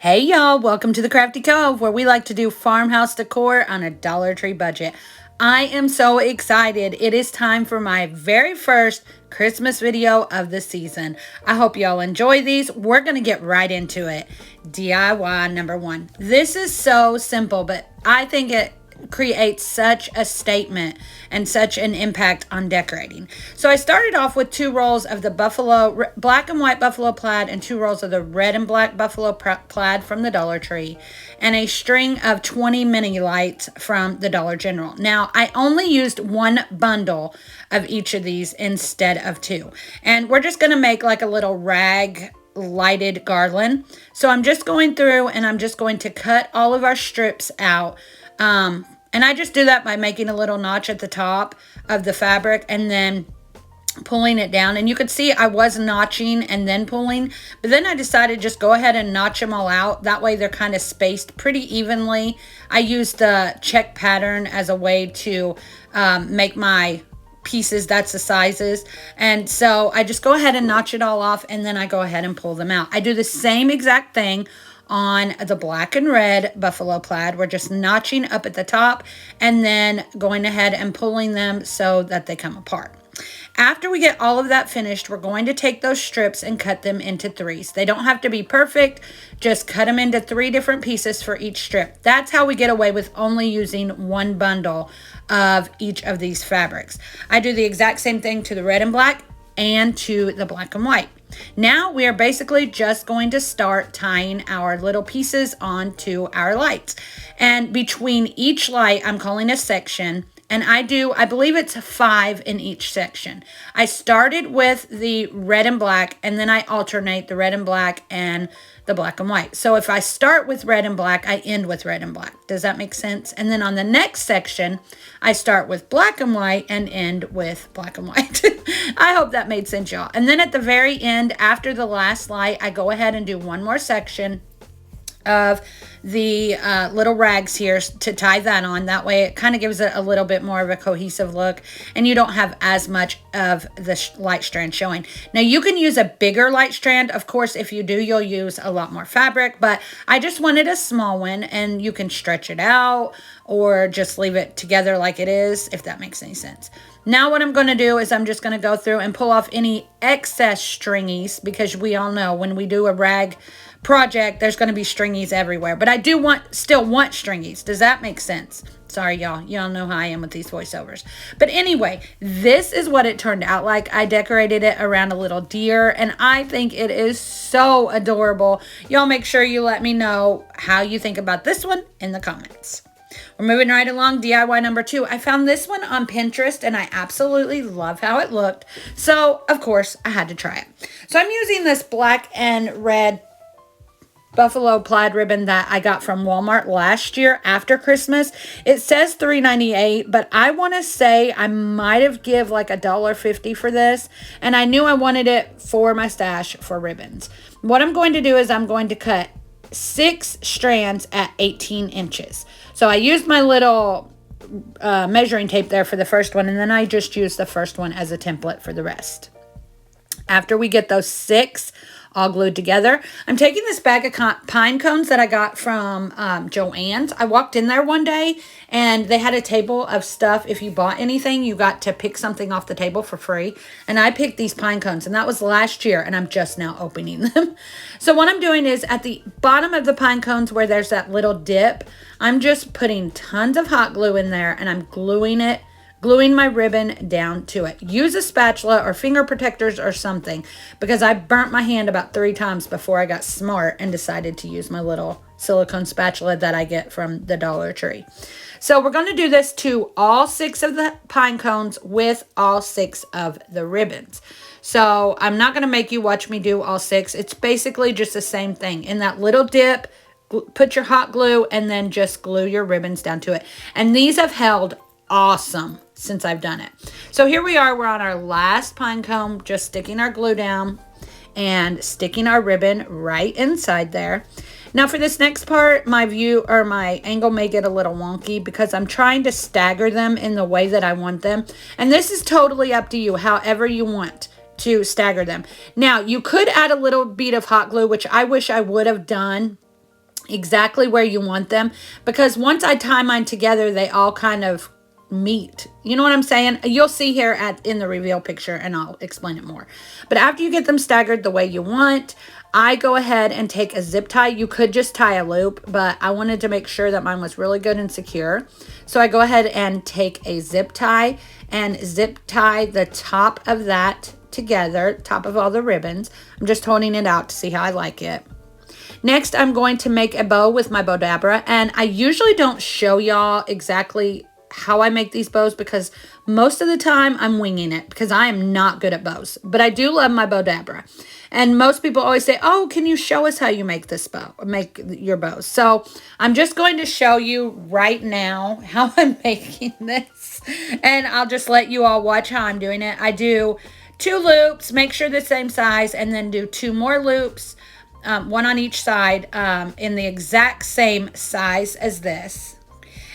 Hey y'all, welcome to the Crafty Cove where we like to do farmhouse decor on a Dollar Tree budget. I am so excited. It is time for my very first Christmas video of the season. I hope y'all enjoy these. We're going to get right into it. DIY number one. This is so simple, but I think it creates such a statement and such an impact on decorating. So I started off with 2 rolls of the black and white buffalo plaid and 2 rolls of the red and black buffalo plaid from the Dollar Tree and a string of 20 mini lights from the Dollar General. Now I only used 1 bundle of each of these instead of 2, and we're just going to make like a little rag lighted garland. So I'm just going through and I'm just going to cut all of our strips out. And I just do that by making a little notch at the top of the fabric and then pulling it down. And you could see I was notching and then pulling, but then I decided just go ahead and notch them all out. That way they're kind of spaced pretty evenly. I used the check pattern as a way to make my pieces that's the sizes, and so I just go ahead and notch it all off, and then I go ahead and pull them out. I do the same exact thing on the black and red buffalo plaid. We're just notching up at the top and then going ahead and pulling them so that they come apart. After we get all of that finished, we're going to take those strips and cut them into 3s. They don't have to be perfect. Just cut them into 3 different pieces for each strip. That's how we get away with only using 1 bundle of each of these fabrics. I do the exact same thing to the red and black and to the black and white. Now we are basically just going to start tying our little pieces onto our lights. And between each light, I'm calling a section. And I believe it's 5 in each section. I started with the red and black, and then I alternate the red and black and the black and white. So if I start with red and black, I end with red and black. Does that make sense? And then on the next section, I start with black and white and end with black and white. I hope that made sense, y'all. And then at the very end, after the last light, I go ahead and do one more section of the little rags here to tie that on. That way it kind of gives it a little bit more of a cohesive look, and you don't have as much of the light strand showing. Now you can use a bigger light strand. Of course, if you do, you'll use a lot more fabric, but I just wanted a small one, and you can stretch it out or just leave it together like it is, if that makes any sense. Now what I'm going to do is I'm just going to go through and pull off any excess stringies, because we all know when we do a rag project, there's going to be stringies everywhere. But I do still want stringies. Does that make sense? Sorry, y'all. Y'all know how I am with these voiceovers. But anyway, this is what it turned out like. I decorated it around a little deer, and I think it is so adorable. Y'all make sure you let me know how you think about this one in the comments. We're moving right along. DIY number 2. I found this one on Pinterest, and I absolutely love how it looked. So, of course, I had to try it. So I'm using this black and red buffalo plaid ribbon that I got from Walmart last year after Christmas. It says $3.98, but I want to say I might have give like $1.50 for this, and I knew I wanted it for my stash for ribbons. What I'm going to do is I'm going to cut 6 strands at 18 inches. So I used my little measuring tape there for the first one, and then I just used the first one as a template for the rest. After we get those 6 all glued together, I'm taking this bag of pine cones that I got from Joann's. I walked in there one day and they had a table of stuff. If you bought anything, you got to pick something off the table for free. And I picked these pine cones, and that was last year, and I'm just now opening them. So what I'm doing is at the bottom of the pine cones where there's that little dip, I'm just putting tons of hot glue in there, and I'm gluing my ribbon down to it. Use a spatula or finger protectors or something, because I burnt my hand about 3 times before I got smart and decided to use my little silicone spatula that I get from the Dollar Tree. So we're going to do this to all 6 of the pine cones with all 6 of the ribbons. So I'm not going to make you watch me do all 6. It's basically just the same thing. In that little dip, put your hot glue and then just glue your ribbons down to it. And these have held awesome since I've done it. So here we are, we're on our last pine cone, just sticking our glue down and sticking our ribbon right inside there. Now for this next part, my angle may get a little wonky because I'm trying to stagger them in the way that I want them. And this is totally up to you, however you want to stagger them. Now you could add a little bead of hot glue, which I wish I would have done exactly where you want them, because once I tie mine together, they all kind of meet. You know what I'm saying? You'll see here in the reveal picture, and I'll explain it more. But after you get them staggered the way you want, I go ahead and take a zip tie. You could just tie a loop, but I wanted to make sure that mine was really good and secure. So I go ahead and take a zip tie and zip tie the top of that together, top of all the ribbons. I'm just holding it out to see how I like it. Next, I'm going to make a bow with my Bowdabra, and I usually don't show y'all exactly how I make these bows because most of the time I'm winging it because I am not good at bows, but I do love my Bowdabra. And most people always say, oh, can you show us how you make this bow, make your bows? So I'm just going to show you right now how I'm making this, and I'll just let you all watch how I'm doing it. I do 2 loops, make sure the same size, and then do 2 more loops, one on each side, in the exact same size as this.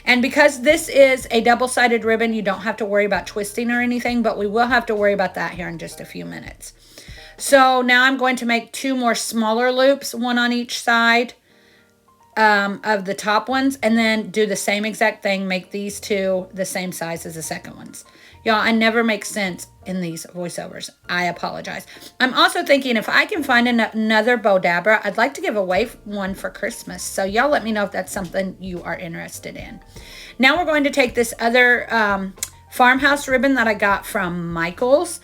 And because this is a double-sided ribbon, you don't have to worry about twisting or anything, but we will have to worry about that here in just a few minutes. So now I'm going to make 2 more smaller loops, one on each side of the top ones, and then do the same exact thing, make these 2 the same size as the second ones. Y'all, I never make sense in these voiceovers. I apologize. I'm also thinking if I can find another Bowdabra, I'd like to give away one for Christmas. So y'all let me know if that's something you are interested in. Now we're going to take this other Farmhouse ribbon that I got from Michael's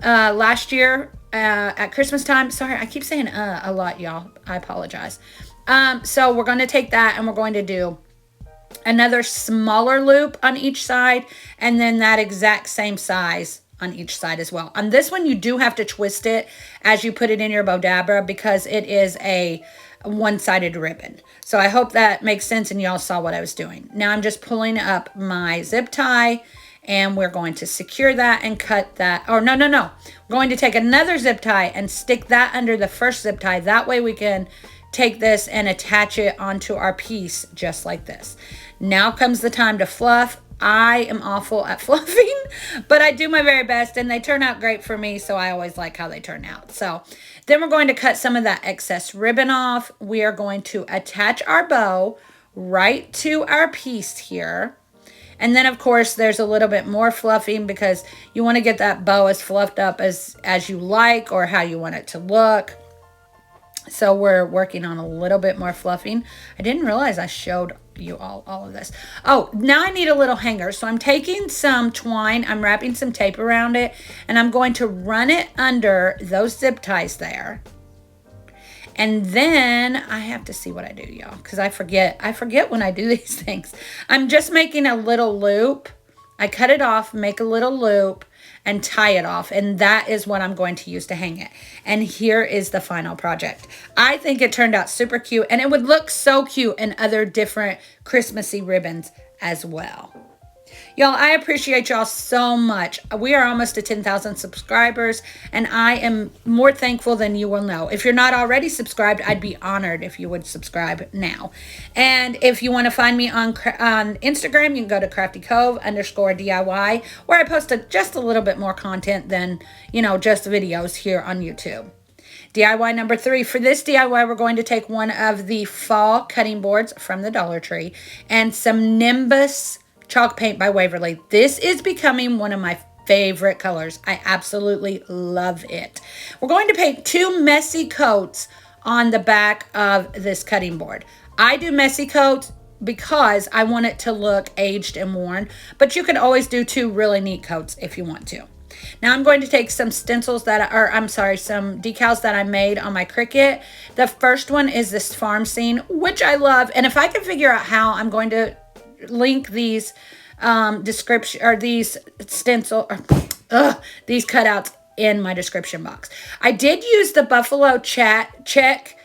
last year at Christmas time. Sorry, I keep saying a lot, y'all. I apologize. So we're going to take that and we're going to do another smaller loop on each side, and then that exact same size on each side as well. On this one, you do have to twist it as you put it in your Bowdabra because it is a one-sided ribbon. So I hope that makes sense and y'all saw what I was doing. Now I'm just pulling up my zip tie, and we're going to secure that and cut that. Oh, no. We're going to take another zip tie and stick that under the first zip tie. That way we can take this and attach it onto our piece just like this. Now comes the time to fluff. I am awful at fluffing, but I do my very best, and they turn out great for me, so I always like how they turn out. So then we're going to cut some of that excess ribbon off. We are going to attach our bow right to our piece here. And then, of course, there's a little bit more fluffing because you want to get that bow as fluffed up as you like or how you want it to look. So we're working on a little bit more fluffing. I didn't realize I showed you all of this. Oh, now I need a little hanger. So I'm taking some twine, I'm wrapping some tape around it, and I'm going to run it under those zip ties there. And then I have to see what I do, y'all, because I forget when I do these things. I'm just making a little loop. I cut it off, make a little loop, and tie it off, and that is what I'm going to use to hang it. And here is the final project. I think it turned out super cute, and it would look so cute in other different Christmassy ribbons as well. Y'all, I appreciate y'all so much. We are almost to 10,000 subscribers, and I am more thankful than you will know. If you're not already subscribed, I'd be honored if you would subscribe now. And if you want to find me on Instagram, you can go to craftycove_DIY, where I post just a little bit more content than, just videos here on YouTube. DIY number 3. For this DIY, we're going to take one of the fall cutting boards from the Dollar Tree and some Nimbus chalk paint by Waverly. This is becoming one of my favorite colors. I absolutely love it. We're going to paint 2 messy coats on the back of this cutting board. I do messy coats because I want it to look aged and worn, but you can always do 2 really neat coats if you want to. Now I'm going to take some stencils some decals that I made on my Cricut. The first one is this farm scene, which I love, and if I can figure out how, I'm going to link these these cutouts in my description box. I did use the Buffalo check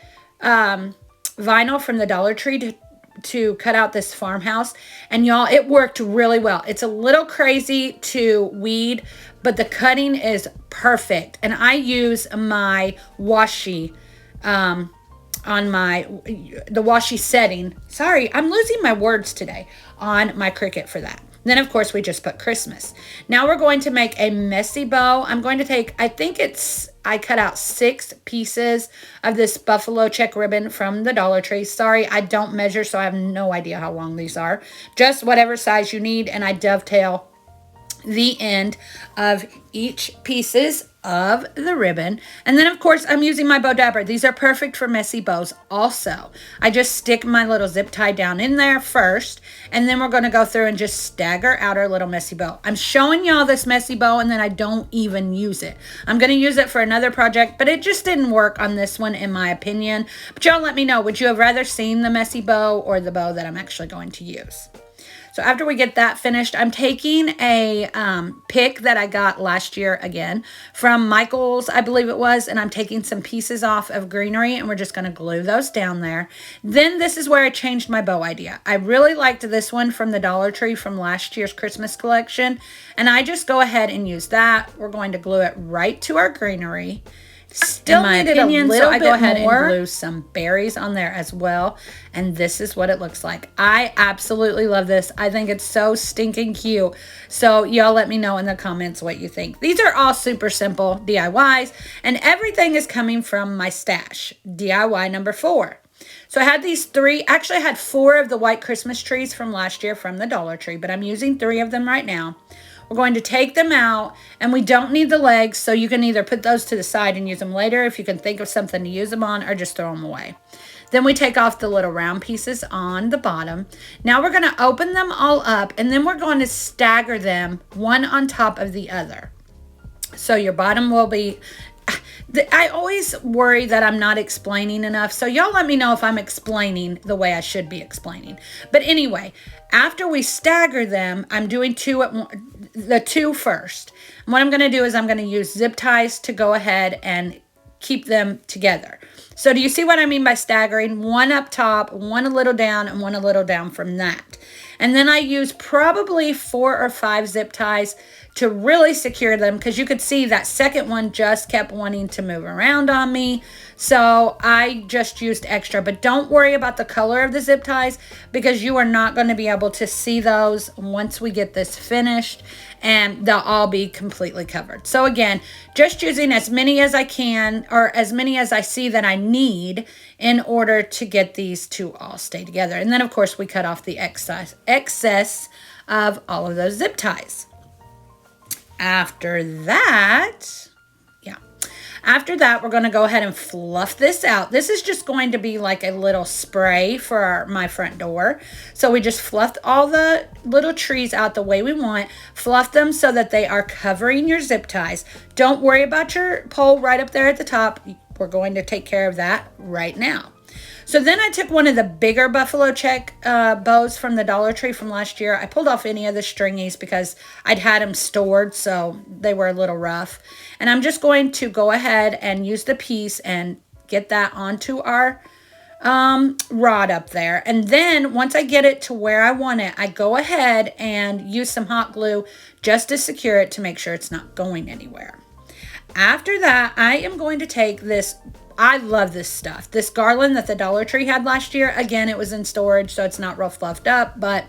vinyl from the Dollar Tree to cut out this farmhouse, and y'all, it worked really well. It's a little crazy to weed, but the cutting is perfect, and I use my washi on the washi setting. Sorry, I'm losing my words today, on my Cricut for that. Then, of course, we just put Christmas. Now we're going to make a messy bow. I'm going to take, I cut out 6 pieces of this buffalo check ribbon from the Dollar Tree. Sorry, I don't measure, so I have no idea how long these are. Just whatever size you need, and I dovetail the end of each pieces of the ribbon. And then, of course, I'm using my bow dabber. These are perfect for messy bows also. I just stick my little zip tie down in there first, and then we're going to go through and just stagger out our little messy bow. I'm showing y'all this messy bow, and then I don't even use it. I'm going to use it for another project, but it just didn't work on this one, in my opinion. But y'all let me know, would you have rather seen the messy bow or the bow that I'm actually going to use? So after we get that finished, I'm taking a pick that I got last year again from Michael's, I believe it was, and I'm taking some pieces off of greenery, and we're just going to glue those down there. Then this is where I changed my bow idea. I really liked this one from the Dollar Tree from last year's Christmas collection, and I just go ahead and use that. We're going to glue it right to our greenery. Still needed a little so I go ahead and glue some berries on there as well. And this is what it looks like. I absolutely love this. I think it's so stinking cute. So y'all let me know in the comments what you think. These are all super simple DIYs, and everything is coming from my stash. DIY number 4. So I had these 3, actually I had 4 of the white Christmas trees from last year from the Dollar Tree, but I'm using 3 of them right now. We're going to take them out, and we don't need the legs, so you can either put those to the side and use them later if you can think of something to use them on, or just throw them away. Then we take off the little round pieces on the bottom. Now we're going to open them all up, and then we're going to stagger them one on top of the other. So your bottom will be... I always worry that I'm not explaining enough, so y'all let me know if I'm explaining the way I should be explaining. But anyway, after we stagger them, I'm doing the 2 first. And what I'm going to do is I'm going to use zip ties to go ahead and keep them together. So do you see what I mean by staggering? One up top, one a little down, and one a little down from that. And then I use probably 4 or 5 zip ties to really secure them, because you could see that second one just kept wanting to move around on me. So I just used extra, but don't worry about the color of the zip ties, because you are not going to be able to see those once we get this finished, and they'll all be completely covered. So again, just using as many as I can, or as many as I see that I need in order to get these to all stay together. And then of course we cut off the excess of all of those zip ties. After that, we're going to go ahead and fluff this out. This is just going to be like a little spray for my front door. So we just fluffed all the little trees out the way we want. Fluff them so that they are covering your zip ties. Don't worry about your pole right up there at the top. We're going to take care of that right now. So then I took one of the bigger buffalo check bows from the Dollar Tree from last year. I pulled off any of the stringies because I'd had them stored, so they were a little rough. And I'm just going to go ahead and use the piece and get that onto our rod up there. And then once I get it to where I want it, I go ahead and use some hot glue just to secure it to make sure it's not going anywhere. After that, I am going to take this... I love this stuff. This garland that the Dollar Tree had last year, again, it was in storage, so it's not real fluffed up, but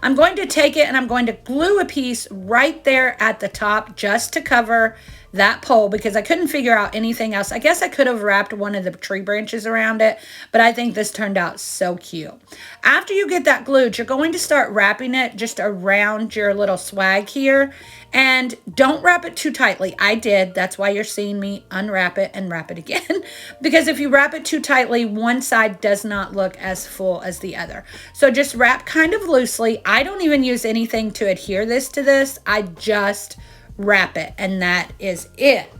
I'm going to take it and I'm going to glue a piece right there at the top just to cover that pole, because I couldn't figure out anything else. I guess I could have wrapped one of the tree branches around it, but I think this turned out so cute. After you get that glued, you're going to start wrapping it just around your little swag here, and don't wrap it too tightly. I did. That's why you're seeing me unwrap it and wrap it again, because if you wrap it too tightly, one side does not look as full as the other. So just wrap kind of loosely. I don't even use anything to adhere this to this. I just wrap it, and that is it.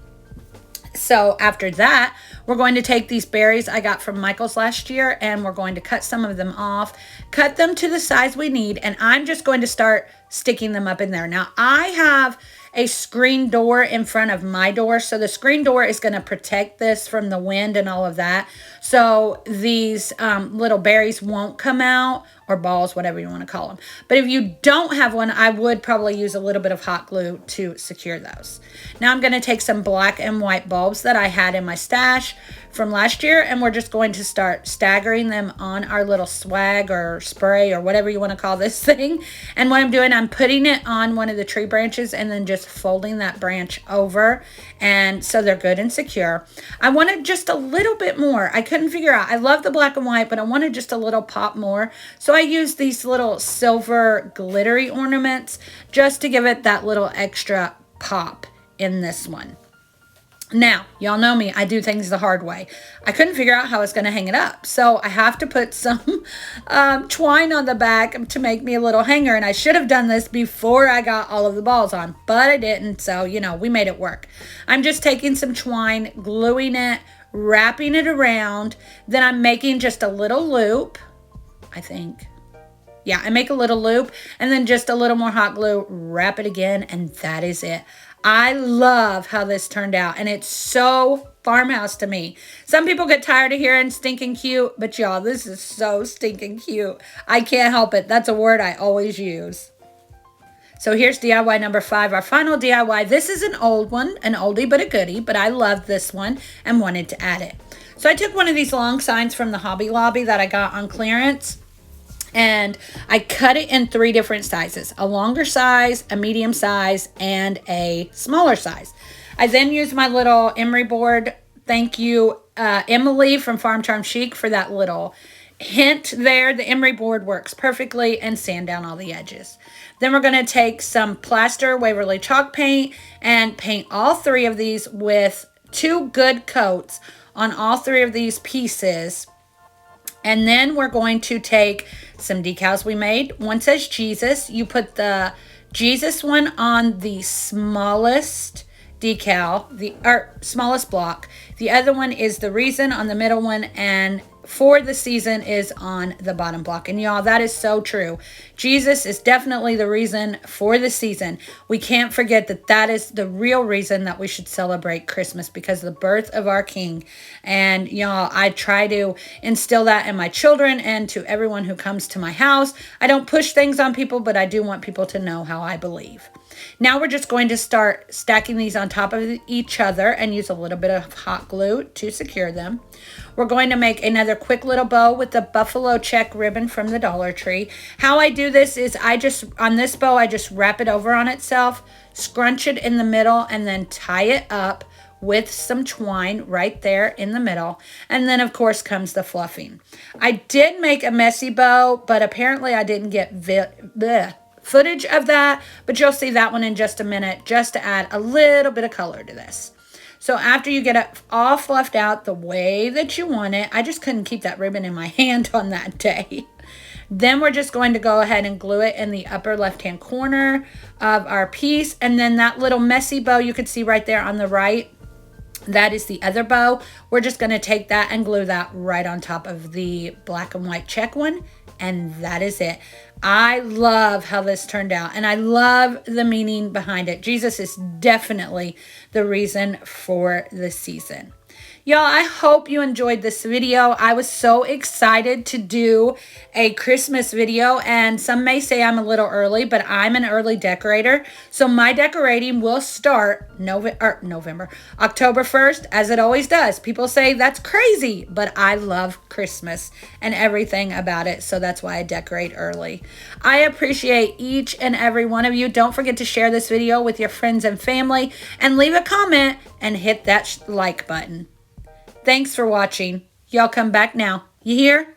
So after that, we're going to take these berries I got from Michael's last year, and we're going to cut some of them off, cut them to the size we need, and I'm just going to start sticking them up in there. Now I have a screen door in front of my door, so the screen door is going to protect this from the wind and all of that, so these little berries won't come out, or balls, whatever you want to call them. But if you don't have one, I would probably use a little bit of hot glue to secure those. Now I'm going to take some black and white bulbs that I had in my stash from last year, and we're just going to start staggering them on our little swag or spray or whatever you want to call this thing. And what I'm doing, I'm putting it on one of the tree branches and then just folding that branch over, and so they're good and secure. I wanted just a little bit more. I couldn't figure out. I love the black and white, but I wanted just a little pop more. So I used these little silver glittery ornaments just to give it that little extra pop in this one. Now, y'all know me, I do things the hard way. I couldn't figure out how I was going to hang it up. So I have to put some twine on the back to make me a little hanger. And I should have done this before I got all of the balls on, but I didn't. So, we made it work. I'm just taking some twine, gluing it, wrapping it around. Then I'm making just a little loop, I think. Yeah, I make a little loop and then just a little more hot glue, wrap it again, and that is it. I love how this turned out, and it's so farmhouse to me. Some people get tired of hearing stinking cute, but y'all, this is so stinking cute. I can't help it. That's a word I always use. So here's DIY number 5, our final DIY. This is an old one, an oldie but a goodie, but I love this one and wanted to add it. So I took one of these long signs from the Hobby Lobby that I got on clearance, and I cut it in 3 different sizes: a longer size, a medium size, and a smaller size. I then used my little emery board. Thank you, Emily from Farm Charm Chic, for that little hint there. The emery board works perfectly, and sand down all the edges. Then we're going to take some plaster Waverly chalk paint and paint all 3 of these with 2 good coats on all 3 of these pieces. And then we're going to take some decals we made. One says Jesus. You put the Jesus one on the smallest decal, the smallest block. The other one is the reason on the middle one, and for the season is on the bottom block. And y'all, that is so true. Jesus is definitely the reason for the season. We can't forget that that is the real reason that we should celebrate Christmas, because the birth of our King. And y'all, I try to instill that in my children and to everyone who comes to my house. I don't push things on people, but I do want people to know how I believe. Now we're just going to start stacking these on top of each other and use a little bit of hot glue to secure them. We're going to make another quick little bow with the buffalo check ribbon from the Dollar Tree. How I do this is on this bow, I just wrap it over on itself, scrunch it in the middle, and then tie it up with some twine right there in the middle. And then, of course, comes the fluffing. I did make a messy bow, but apparently I didn't get footage of that, but you'll see that one in just a minute, just to add a little bit of color to this. So after you get it all fluffed out the way that you want it, I just couldn't keep that ribbon in my hand on that day. Then we're just going to go ahead and glue it in the upper left-hand corner of our piece. And then that little messy bow you could see right there on the right, that is the other bow. We're just going to take that and glue that right on top of the black and white check one. And that is it. I love how this turned out, and I love the meaning behind it. Jesus is definitely the reason for the season. Y'all, I hope you enjoyed this video. I was so excited to do a Christmas video, and some may say I'm a little early, but I'm an early decorator. So my decorating will start October 1st, as it always does. People say that's crazy, but I love Christmas and everything about it, so that's why I decorate early. I appreciate each and every one of you. Don't forget to share this video with your friends and family, and leave a comment and hit that like button. Thanks for watching. Y'all come back now. You hear?